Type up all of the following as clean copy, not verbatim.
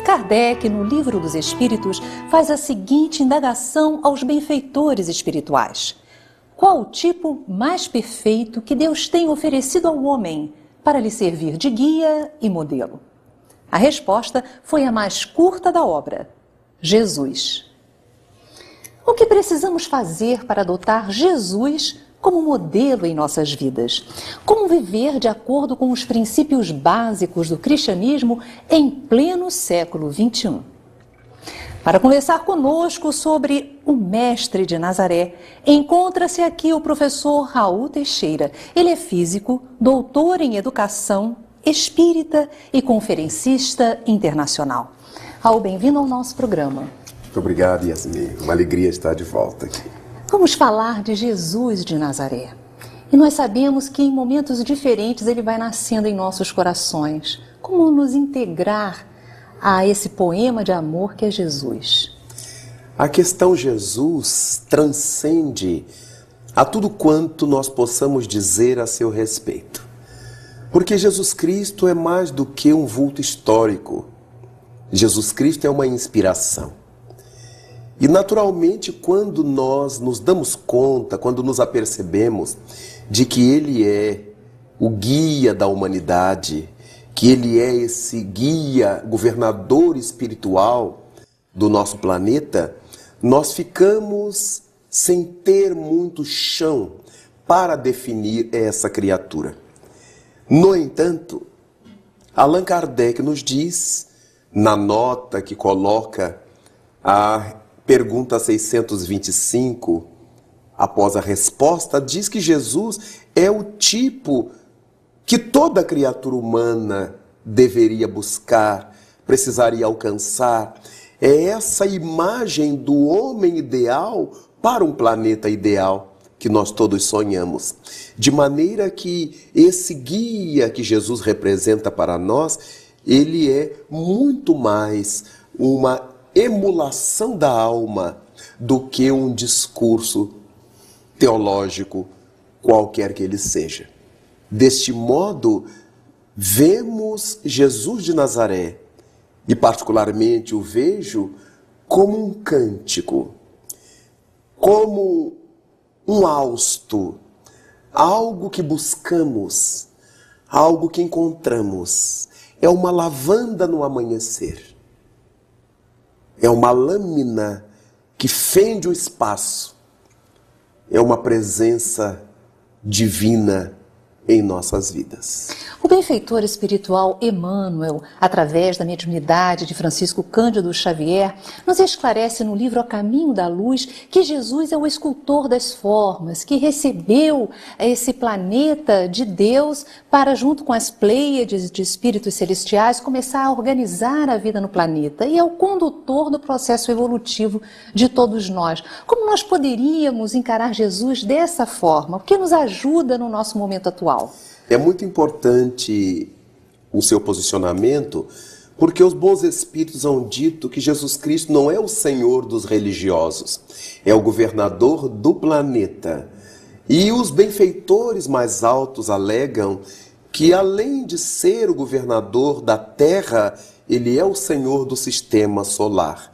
Kardec, no Livro dos Espíritos, faz a seguinte indagação aos benfeitores espirituais: qual o tipo mais perfeito que Deus tem oferecido ao homem para lhe servir de guia e modelo? A resposta foi a mais curta da obra: Jesus. O que precisamos fazer para adotar Jesus como modelo em nossas vidas? Como viver de acordo com os princípios básicos do cristianismo em pleno século XXI? Para conversar conosco sobre o Mestre de Nazaré, encontra-se aqui o professor Raul Teixeira. Ele é físico, doutor em educação, espírita e conferencista internacional. Raul, bem-vindo ao nosso programa. Muito obrigado, Yasmin. Uma alegria estar de volta aqui. Vamos falar de Jesus de Nazaré. E nós sabemos que em momentos diferentes ele vai nascendo em nossos corações. Como nos integrar a esse poema de amor que é Jesus? A questão Jesus transcende a tudo quanto nós possamos dizer a seu respeito. Porque Jesus Cristo é mais do que um vulto histórico. Jesus Cristo é uma inspiração. E naturalmente, quando nós nos damos conta, quando nos apercebemos de que Ele é o guia da humanidade, que Ele é esse guia, governador espiritual do nosso planeta, nós ficamos sem ter muito chão para definir essa criatura. No entanto, Allan Kardec nos diz, na nota que coloca a pergunta 625, após a resposta, diz que Jesus é o tipo que toda criatura humana deveria buscar, precisaria alcançar. É essa imagem do homem ideal para um planeta ideal que nós todos sonhamos. De maneira que esse guia que Jesus representa para nós, ele é muito mais uma emulação da alma do que um discurso teológico qualquer que ele seja. Deste modo, vemos Jesus de Nazaré, e particularmente o vejo como um cântico, como um hausto, algo que buscamos, algo que encontramos. É uma lavanda no amanhecer. É uma lâmina que fende o espaço. É uma presença divina em nossas vidas. O benfeitor espiritual Emmanuel, através da mediunidade de Francisco Cândido Xavier, nos esclarece no livro A Caminho da Luz que Jesus é o escultor das formas, que recebeu esse planeta de Deus para, junto com as pleiades de espíritos celestiais, começar a organizar a vida no planeta, e é o condutor do processo evolutivo de todos nós. Como nós poderíamos encarar Jesus dessa forma? O que nos ajuda no nosso momento atual? É muito importante o seu posicionamento, porque os bons espíritos hão dito que Jesus Cristo não é o Senhor dos religiosos, é o governador do planeta. E os benfeitores mais altos alegam que, além de ser o governador da Terra, ele é o Senhor do sistema solar.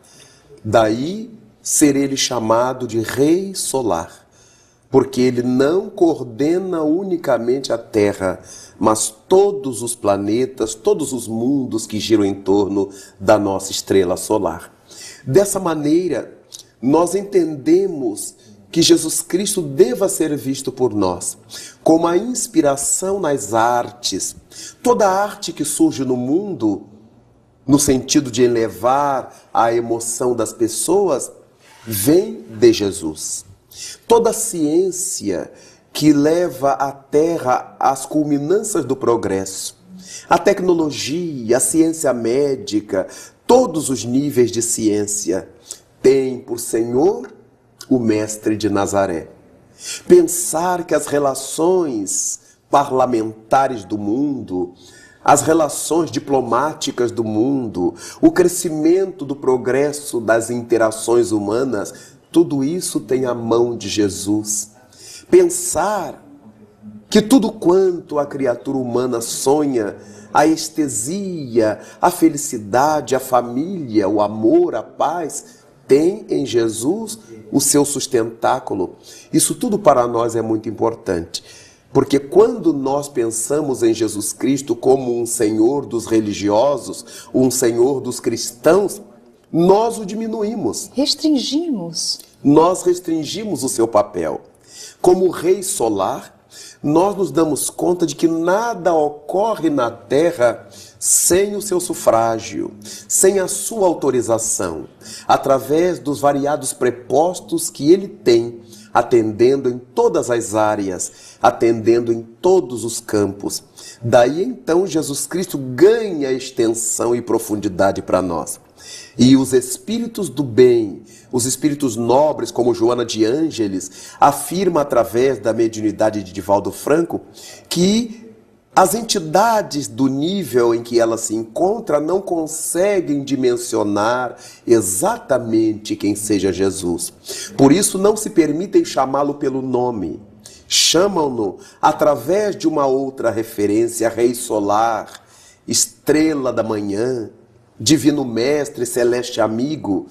Daí ser ele chamado de Rei Solar. Porque ele não coordena unicamente a Terra, mas todos os planetas, todos os mundos que giram em torno da nossa estrela solar. Dessa maneira, nós entendemos que Jesus Cristo deva ser visto por nós como a inspiração nas artes. Toda arte que surge no mundo, no sentido de elevar a emoção das pessoas, vem de Jesus. Toda ciência que leva a Terra às culminâncias do progresso, a tecnologia, a ciência médica, todos os níveis de ciência, tem por Senhor o Mestre de Nazaré. Pensar que as relações parlamentares do mundo, as relações diplomáticas do mundo, o crescimento do progresso das interações humanas, tudo isso tem a mão de Jesus. Pensar que tudo quanto a criatura humana sonha a estesia, a felicidade, a família, o amor, a paz, tem em Jesus o seu sustentáculo. Isso tudo para nós é muito importante, porque quando nós pensamos em Jesus Cristo como um Senhor dos religiosos, um Senhor dos cristãos, nós o diminuímos. Restringimos. Nós restringimos o seu papel. Como Rei solar, nós nos damos conta de que nada ocorre na terra sem o seu sufrágio, sem a sua autorização, através dos variados prepostos que ele tem, atendendo em todas as áreas, atendendo em todos os campos. Daí então Jesus Cristo ganha extensão e profundidade para nós. E os espíritos do bem, os espíritos nobres, como Joana de Ângeles, afirma através da mediunidade de Divaldo Franco que as entidades do nível em que ela se encontra não conseguem dimensionar exatamente quem seja Jesus. Por isso não se permitem chamá-lo pelo nome. Chamam-no através de uma outra referência: Rei Solar, Estrela da Manhã, Divino Mestre, Celeste Amigo.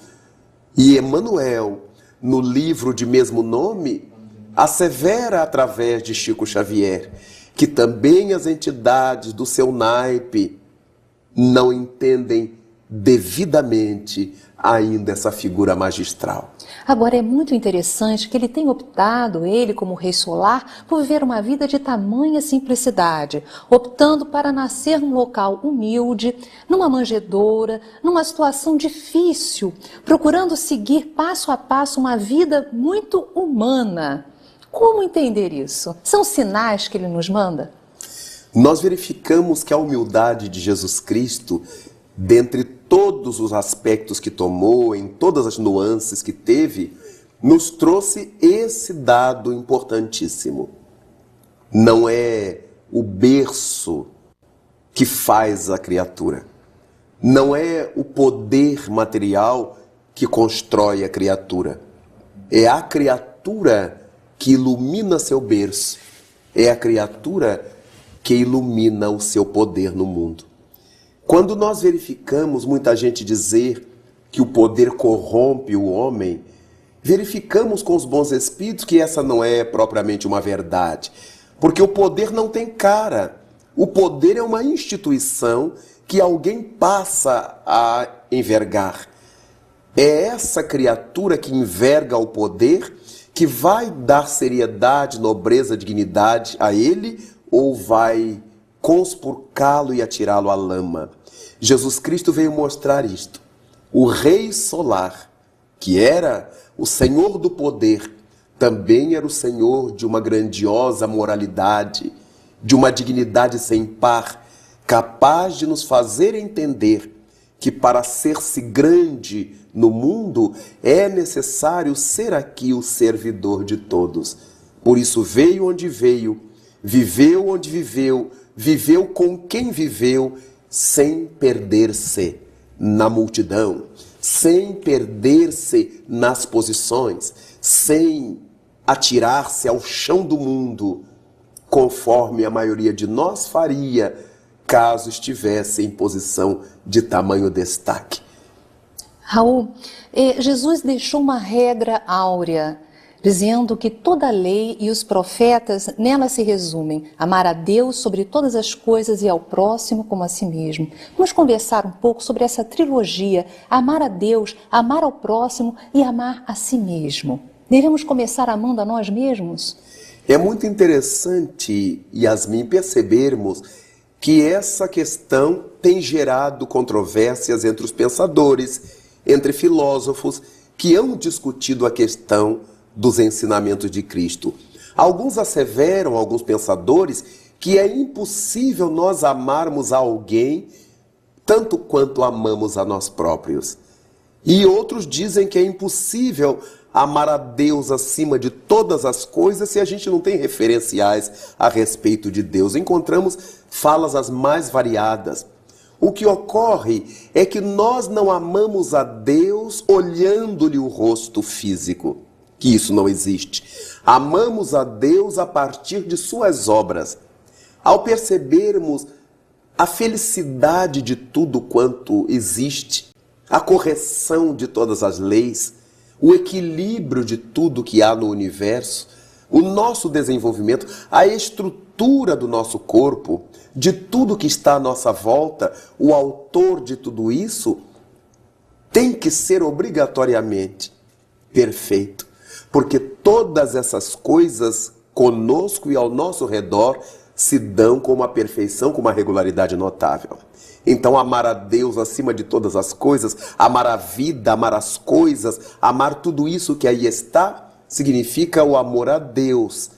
E Emmanuel, no livro de mesmo nome, assevera através de Chico Xavier que também as entidades do seu naipe não entendem devidamente ainda essa figura magistral. Agora, é muito interessante que ele tenha optado, ele como Rei Solar, por viver uma vida de tamanha simplicidade, optando para nascer num local humilde, numa manjedoura, numa situação difícil, procurando seguir passo a passo uma vida muito humana. Como entender isso? São sinais que ele nos manda? Nós verificamos que a humildade de Jesus Cristo, dentre todos os aspectos que tomou, em todas as nuances que teve, nos trouxe esse dado importantíssimo. Não é o berço que faz a criatura. Não é o poder material que constrói a criatura. É a criatura que ilumina seu berço. É a criatura que ilumina o seu poder no mundo. Quando nós verificamos muita gente dizer que o poder corrompe o homem, verificamos com os bons espíritos que essa não é propriamente uma verdade. Porque o poder não tem cara. O poder é uma instituição que alguém passa a envergar. É essa criatura que enverga o poder que vai dar seriedade, nobreza, dignidade a ele, ou vai conspurcá-lo e atirá-lo à lama. Jesus Cristo veio mostrar isto. O Rei Solar, que era o Senhor do poder, também era o Senhor de uma grandiosa moralidade, de uma dignidade sem par, capaz de nos fazer entender que para ser-se grande no mundo é necessário ser aqui o servidor de todos. Por isso veio onde veio, viveu onde viveu, viveu com quem viveu, sem perder-se na multidão, sem perder-se nas posições, sem atirar-se ao chão do mundo, conforme a maioria de nós faria, caso estivesse em posição de tamanho destaque. Raul, Jesus deixou uma regra áurea, dizendo que toda a lei e os profetas nela se resumem: amar a Deus sobre todas as coisas e ao próximo como a si mesmo. Vamos conversar um pouco sobre essa trilogia: amar a Deus, amar ao próximo e amar a si mesmo. Devemos começar amando a nós mesmos? É muito interessante, Yasmin, percebermos que essa questão tem gerado controvérsias entre os pensadores, entre filósofos que hão discutido a questão dos ensinamentos de Cristo. Alguns asseveram, alguns pensadores, que é impossível nós amarmos a alguém tanto quanto amamos a nós próprios. E outros dizem que é impossível amar a Deus acima de todas as coisas se a gente não tem referenciais a respeito de Deus. Encontramos falas as mais variadas. O que ocorre é que nós não amamos a Deus olhando-lhe o rosto físico, que isso não existe. Amamos a Deus a partir de suas obras. Ao percebermos a felicidade de tudo quanto existe, a correção de todas as leis, o equilíbrio de tudo que há no universo, o nosso desenvolvimento, a estrutura do nosso corpo, de tudo que está à nossa volta, o autor de tudo isso tem que ser obrigatoriamente perfeito, porque todas essas coisas conosco e ao nosso redor se dão com uma perfeição, com uma regularidade notável. Então, amar a Deus acima de todas as coisas, amar a vida, amar as coisas, amar tudo isso que aí está, significa o amor a Deus,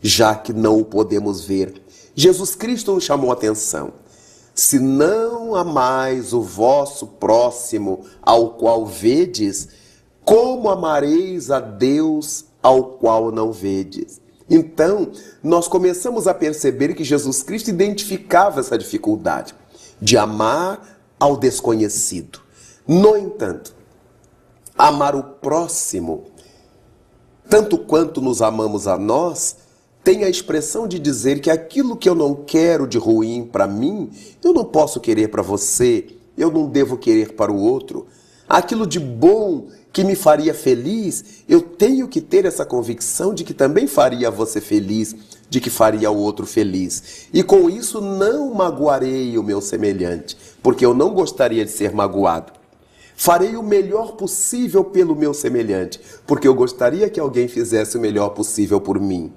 já que não o podemos ver. Jesus Cristo nos chamou a atenção. Se não amais o vosso próximo ao qual vedes, como amareis a Deus ao qual não vedes? Então, nós começamos a perceber que Jesus Cristo identificava essa dificuldade de amar ao desconhecido. No entanto, amar o próximo, tanto quanto nos amamos a nós, tem a expressão de dizer que aquilo que eu não quero de ruim para mim, eu não posso querer para você, eu não devo querer para o outro. Aquilo de bom que me faria feliz, eu tenho que ter essa convicção de que também faria você feliz, de que faria o outro feliz. E com isso não magoarei o meu semelhante, porque eu não gostaria de ser magoado. Farei o melhor possível pelo meu semelhante, porque eu gostaria que alguém fizesse o melhor possível por mim.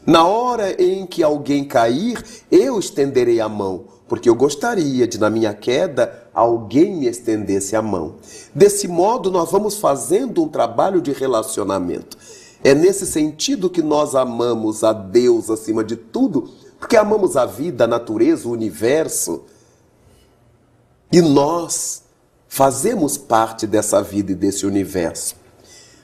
Na hora em que alguém cair, eu estenderei a mão, porque eu gostaria de, na minha queda, alguém me estendesse a mão. Desse modo, nós vamos fazendo um trabalho de relacionamento. É nesse sentido que nós amamos a Deus acima de tudo, porque amamos a vida, a natureza, o universo. E nós fazemos parte dessa vida e desse universo.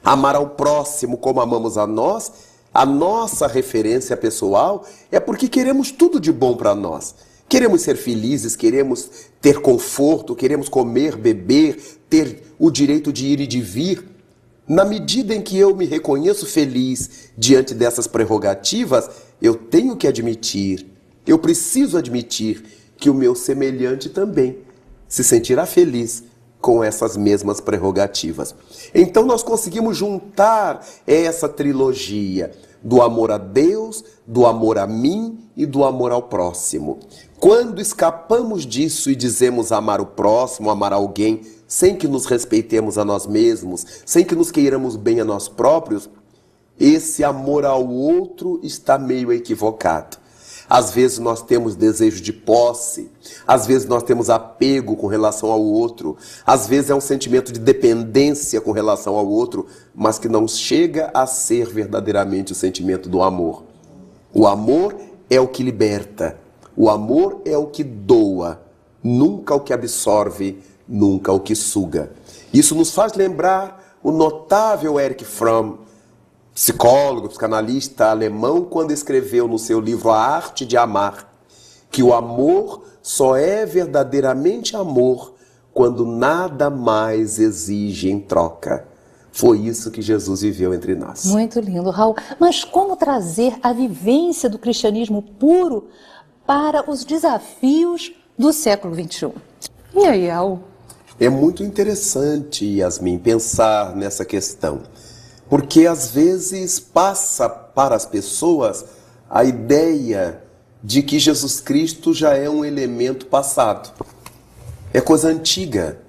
Amar ao próximo como amamos a nós, a nossa referência pessoal é porque queremos tudo de bom para nós. Queremos ser felizes, queremos ter conforto, queremos comer, beber, ter o direito de ir e de vir. Na medida em que eu me reconheço feliz diante dessas prerrogativas, eu tenho que admitir, eu preciso admitir que o meu semelhante também se sentirá feliz com essas mesmas prerrogativas. Então nós conseguimos juntar essa trilogia do amor a Deus, do amor a mim e do amor ao próximo. Quando escapamos disso e dizemos amar o próximo, amar alguém, sem que nos respeitemos a nós mesmos, sem que nos queiramos bem a nós próprios, esse amor ao outro está meio equivocado. Às vezes nós temos desejo de posse, às vezes nós temos apego com relação ao outro, às vezes é um sentimento de dependência com relação ao outro, mas que não chega a ser verdadeiramente o sentimento do amor. O amor é o que liberta, o amor é o que doa, nunca o que absorve, nunca o que suga. Isso nos faz lembrar o notável Erich Fromm, psicólogo, psicanalista alemão, quando escreveu no seu livro A Arte de Amar, que o amor só é verdadeiramente amor quando nada mais exige em troca. Foi isso que Jesus viveu entre nós. Muito lindo, Raul. Mas como trazer a vivência do cristianismo puro para os desafios do século XXI? E aí, Raul? É muito interessante, Yasmin, pensar nessa questão. Porque às vezes passa para as pessoas a ideia de que Jesus Cristo já é um elemento passado. É coisa antiga.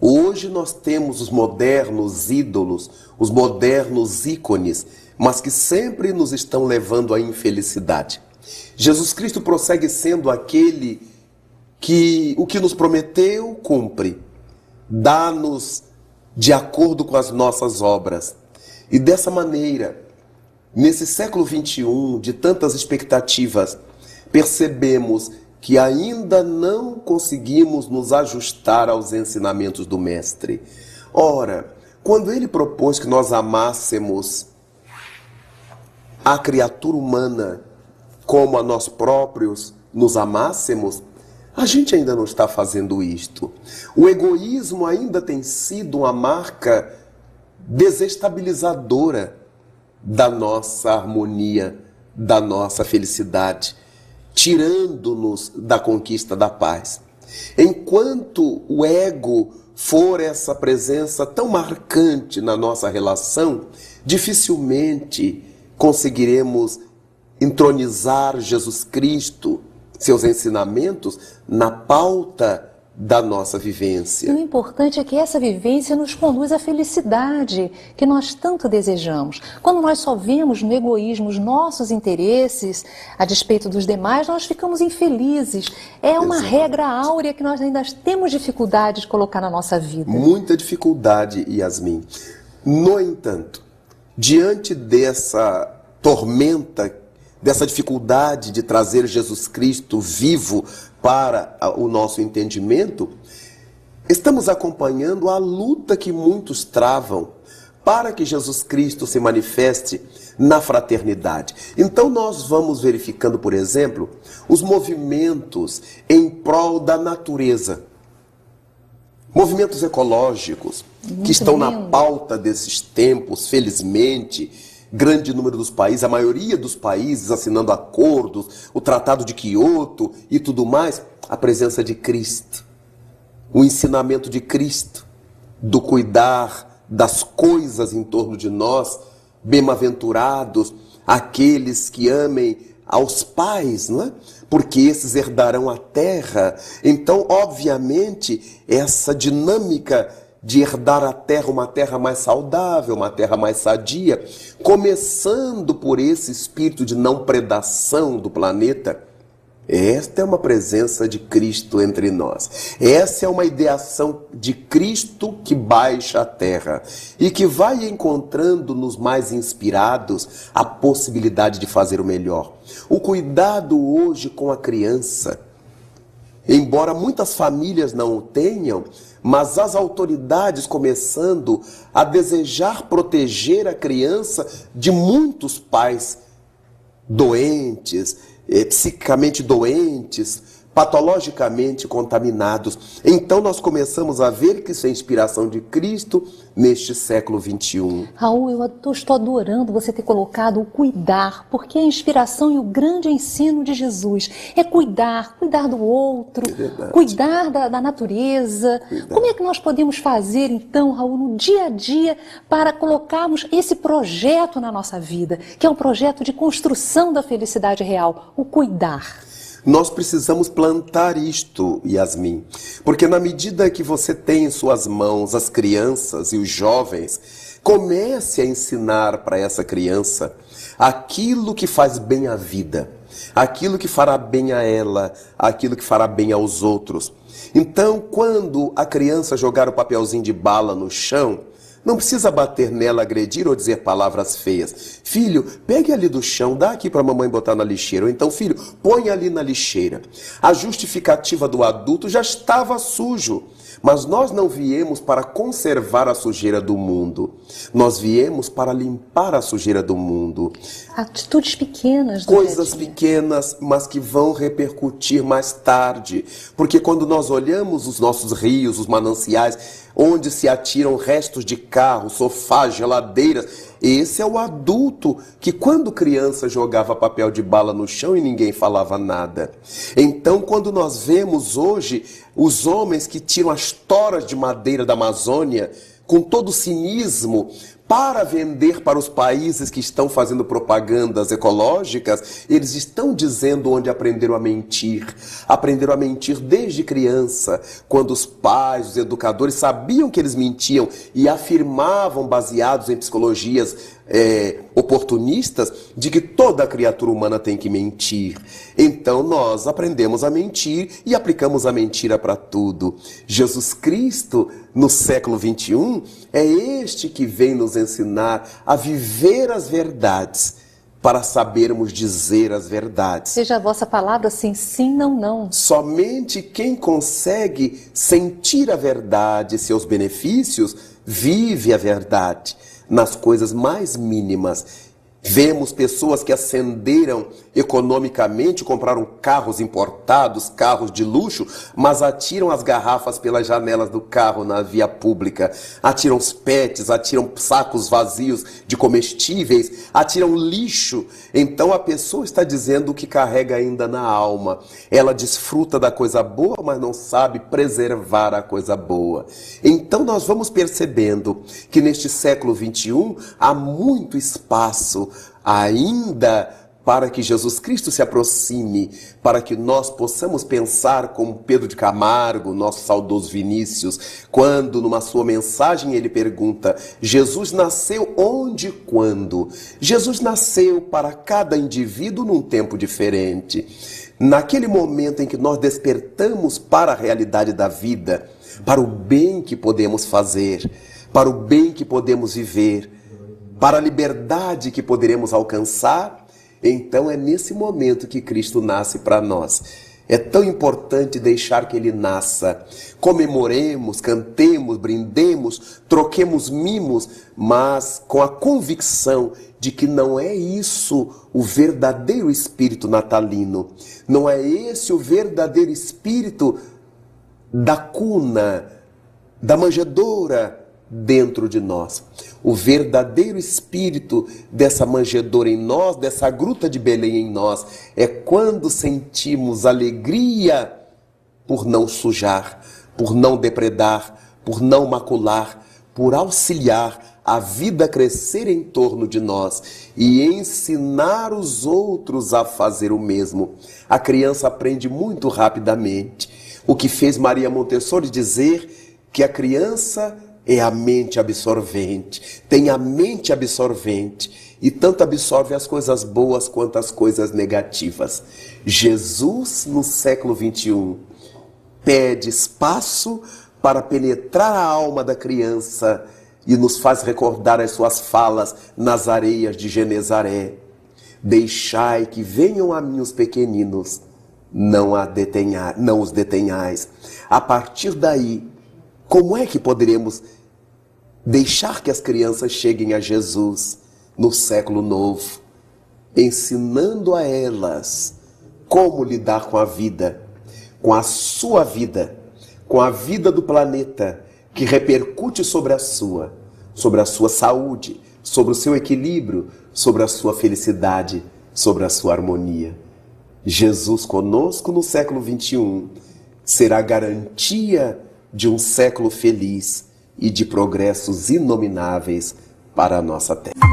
Hoje nós temos os modernos ídolos, os modernos ícones, mas que sempre nos estão levando à infelicidade. Jesus Cristo prossegue sendo aquele que o que nos prometeu cumpre, dá-nos de acordo com as nossas obras. E dessa maneira, nesse século XXI, de tantas expectativas, percebemos que ainda não conseguimos nos ajustar aos ensinamentos do Mestre. Ora, quando ele propôs que nós amássemos a criatura humana como a nós próprios nos amássemos, a gente ainda não está fazendo isto. O egoísmo ainda tem sido uma marca desestabilizadora da nossa harmonia, da nossa felicidade. tirando-nos da conquista da paz. Enquanto o ego for essa presença tão marcante na nossa relação, dificilmente conseguiremos entronizar Jesus Cristo, seus ensinamentos, na pauta da nossa vivência. E o importante é que essa vivência nos conduz à felicidade que nós tanto desejamos. Quando nós só vemos no egoísmo os nossos interesses a despeito dos demais, nós ficamos infelizes. É uma regra áurea que nós ainda temos dificuldade de colocar na nossa vida. Muita dificuldade, Yasmin. No entanto, diante dessa tormenta, dessa dificuldade de trazer Jesus Cristo vivo para o nosso entendimento, estamos acompanhando a luta que muitos travam para que Jesus Cristo se manifeste na fraternidade. Então nós vamos verificando, por exemplo, os movimentos em prol da natureza. Movimentos ecológicos que estão na pauta desses tempos, felizmente. Grande número dos países, a maioria dos países assinando acordos, o Tratado de Quioto e tudo mais, a presença de Cristo, o ensinamento de Cristo, do cuidar das coisas em torno de nós, bem-aventurados aqueles que amem aos pais, não é? Porque esses herdarão a terra. Então, obviamente, essa dinâmica de herdar a terra, uma terra mais saudável, uma terra mais sadia, começando por esse espírito de não predação do planeta. Esta é uma presença de Cristo entre nós. Essa é uma ideação de Cristo que baixa a terra e que vai encontrando nos mais inspirados a possibilidade de fazer o melhor. O cuidado hoje com a criança, embora muitas famílias não o tenham, mas as autoridades começando a desejar proteger a criança de muitos pais doentes, psiquicamente doentes, patologicamente contaminados. Então nós começamos a ver que isso é inspiração de Cristo neste século XXI. Raul, eu estou adorando você ter colocado o cuidar, porque a inspiração e o grande ensino de Jesus é cuidar do outro, cuidar da natureza. Como é que nós podemos fazer então, Raul, no dia a dia para colocarmos esse projeto na nossa vida, que é um projeto de construção da felicidade real, o cuidar? Nós precisamos plantar isto, Yasmin, porque na medida que você tem em suas mãos as crianças e os jovens, comece a ensinar para essa criança aquilo que faz bem à vida, aquilo que fará bem a ela, aquilo que fará bem aos outros. Então, quando a criança jogar o papelzinho de bala no chão, não precisa bater nela, agredir ou dizer palavras feias. Filho, pegue ali do chão, dá aqui para a mamãe botar na lixeira. Ou então, filho, põe ali na lixeira. A justificativa do adulto já estava sujo. Mas nós não viemos para conservar a sujeira do mundo. Nós viemos para limpar a sujeira do mundo. Atitudes pequenas. Coisas pequenas, mas que vão repercutir mais tarde. Porque quando nós olhamos os nossos rios, os mananciais, onde se atiram restos de carro, sofás, geladeiras, esse é o adulto que quando criança jogava papel de bala no chão e ninguém falava nada. Então, quando nós vemos hoje os homens que tiram as toras de madeira da Amazônia com todo o cinismo para vender para os países que estão fazendo propagandas ecológicas, eles estão dizendo onde aprenderam a mentir. Aprenderam a mentir desde criança, quando os pais, os educadores sabiam que eles mentiam e afirmavam, baseados em psicologias oportunistas, de que toda criatura humana tem que mentir. Então nós aprendemos a mentir e aplicamos a mentira para tudo. Jesus Cristo, no século XXI, é este que vem nos ensinar a viver as verdades, para sabermos dizer as verdades. Seja a vossa palavra sim, sim, não, não. Somente quem consegue sentir a verdade e seus benefícios, vive a verdade nas coisas mais mínimas. Vemos pessoas que acenderam economicamente, compraram carros importados, carros de luxo, mas atiram as garrafas pelas janelas do carro na via pública, atiram os pets, atiram sacos vazios de comestíveis, atiram lixo. Então a pessoa está dizendo o que carrega ainda na alma. Ela desfruta da coisa boa, mas não sabe preservar a coisa boa. Então nós vamos percebendo que neste século XXI há muito espaço ainda para que Jesus Cristo se aproxime, para que nós possamos pensar como Pedro de Camargo, nosso saudoso Vinícius, quando numa sua mensagem ele pergunta: Jesus nasceu onde e quando? Jesus nasceu para cada indivíduo num tempo diferente. Naquele momento em que nós despertamos para a realidade da vida, para o bem que podemos fazer, para o bem que podemos viver, para a liberdade que poderemos alcançar, então é nesse momento que Cristo nasce para nós. É tão importante deixar que Ele nasça. Comemoremos, cantemos, brindemos, troquemos mimos, mas com a convicção de que não é isso o verdadeiro espírito natalino. Não é esse o verdadeiro espírito da cuna, da manjedoura dentro de nós. O verdadeiro espírito dessa manjedoura em nós, dessa gruta de Belém em nós, é quando sentimos alegria por não sujar, por não depredar, por não macular, por auxiliar a vida a crescer em torno de nós e ensinar os outros a fazer o mesmo. A criança aprende muito rapidamente. O que fez Maria Montessori dizer que a criança é a mente absorvente, tem a mente absorvente e tanto absorve as coisas boas quanto as coisas negativas. Jesus, no século XXI, pede espaço para penetrar a alma da criança e nos faz recordar as suas falas nas areias de Genezaré. Deixai que venham a mim os pequeninos, não os detenhais. A partir daí, como é que poderemos deixar que as crianças cheguem a Jesus no século novo? Ensinando a elas como lidar com a vida, com a sua vida, com a vida do planeta, que repercute sobre a sua saúde, sobre o seu equilíbrio, sobre a sua felicidade, sobre a sua harmonia. Jesus conosco no século XXI será garantia de um século feliz e de progressos inomináveis para a nossa terra.